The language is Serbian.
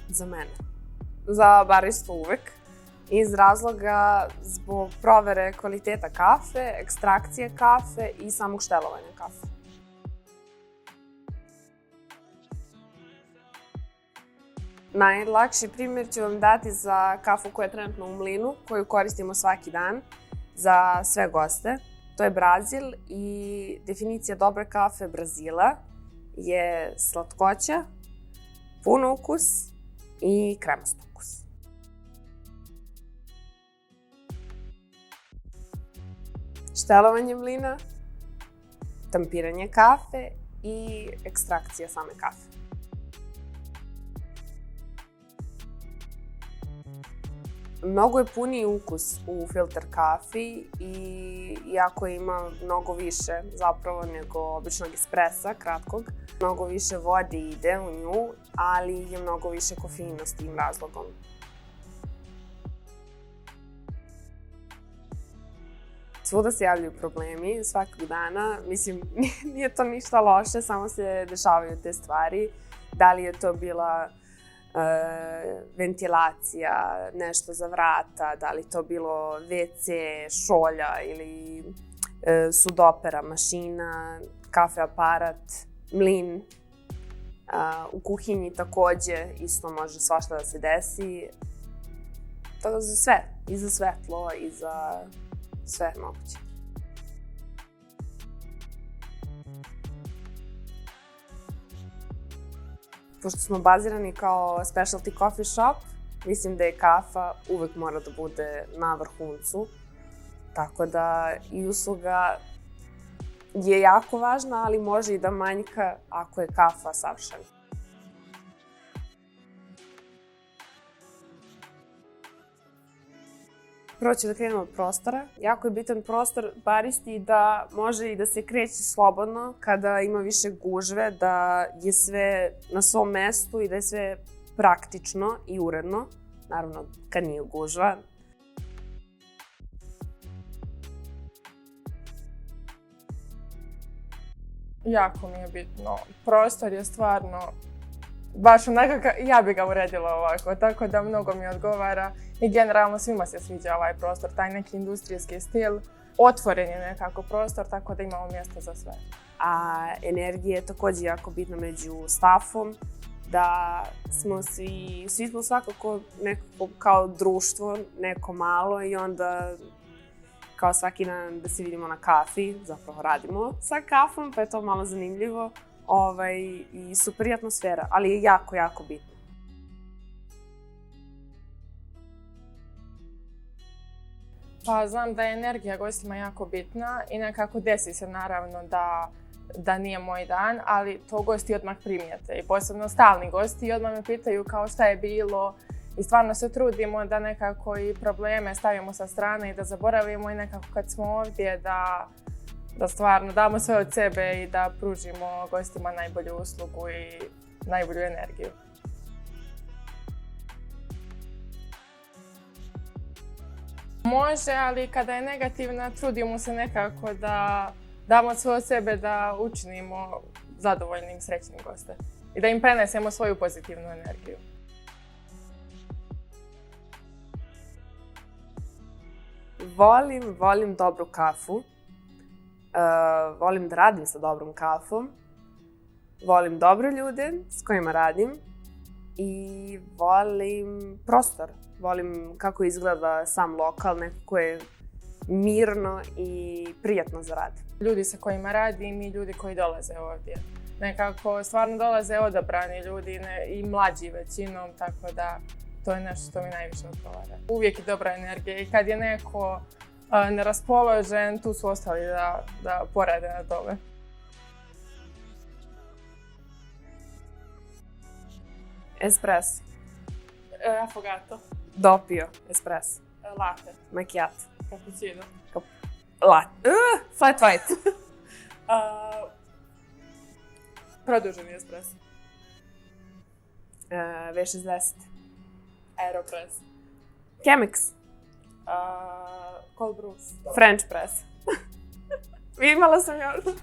Za mene. Za baristu uvek. Iz razloga zbog provere kvaliteta kafe, ekstrakcije kafe i samog štelovanja kafe. Najlakši primjer ću vam dati za kafu koja je trenutno u mlinu, koju koristimo svaki dan za sve goste. To je Brazil i definicija dobre kafe Brazila je slatkoća, pun ukus i kremast ukus. Štelovanje mlina, tampiranje kafe i ekstrakcija same kafe. Mnogo je puniji ukus u filter kafi i iako ima mnogo više zapravo nego običnog espressa, kratkog, mnogo više vode ide u nju, ali je mnogo više kofeina s tim razlogom. Svuda se javljaju problemi svakog dana, mislim, nije to ništa loše, samo se dešavaju te stvari. Da li je to bila ventilacija, nešto za vrata, da li to bilo WC, šolja ili sudopera, mašina, kafe aparat, mlin. U kuhinji takođe isto može svašta da se desi. To za sve, i za svetlo, i za sve moguće. Pošto smo bazirani kao specialty coffee shop, mislim da je kafa uvek mora da bude na vrhuncu. Tako da i usluga je jako važna, ali može i da manjka ako je kafa savršena. Prvo ću da krenemo od prostora. Jako je bitan prostor baristi da može i da se kreće slobodno kada ima više gužve, da je sve na svom mestu i da je sve praktično i uredno. Naravno, kad nije gužva. Jako mi je bitno. Prostor je stvarno baš onako, ja bi ga uredila ovako, tako da mnogo mi odgovara i generalno svima se sviđa ovaj prostor, taj neki industrijski stil. Otvoren je nekako prostor, tako da imamo mjesta za sve. A energija je također jako bitna među stafom, da smo svi smo svakako nekako kao društvo, neko malo i onda kao svaki dan da se vidimo na kafi, zapravo radimo sa kafom, pa je to malo zanimljivo. I super je atmosfera, ali je jako, jako bitno. Pa znam da je energija gostima jako bitna i nekako desi se naravno da nije moj dan, ali to gosti odmah primijete i posebno stalni gosti i odmah me pitaju kao šta je bilo i stvarno se trudimo da nekako i probleme stavimo sa strane i da zaboravimo i nekako kad smo ovdje da stvarno damo sve od sebe i da pružimo gostima najbolju uslugu i najbolju energiju. Može, ali kada je negativna, trudimo se nekako da damo sve od sebe da učinimo zadovoljnim, srećnim goste i da im prenesemo svoju pozitivnu energiju. Volim dobru kafu. Volim da radim sa dobrom kafom. Volim dobre ljude s kojima radim. I volim prostor. Volim kako izgleda sam lokal, nekako je mirno i prijatno za rad. Ljudi sa kojima radim i ljudi koji dolaze ovdje. Nekako stvarno dolaze odabrani ljudi i mlađi većinom, tako da to je nešto što mi najviše odgovara. Uvijek je dobra energija i kad je neko neraspoložen, tu su ostali da porade na tome. Espresso. Affogato. Doppio. Espresso. Latte. Macchiato. Cappuccino. Latte. Flat white. Produženi espresso. V60. Aeropress. Chemex. Cold brews. French press. Imala sam još.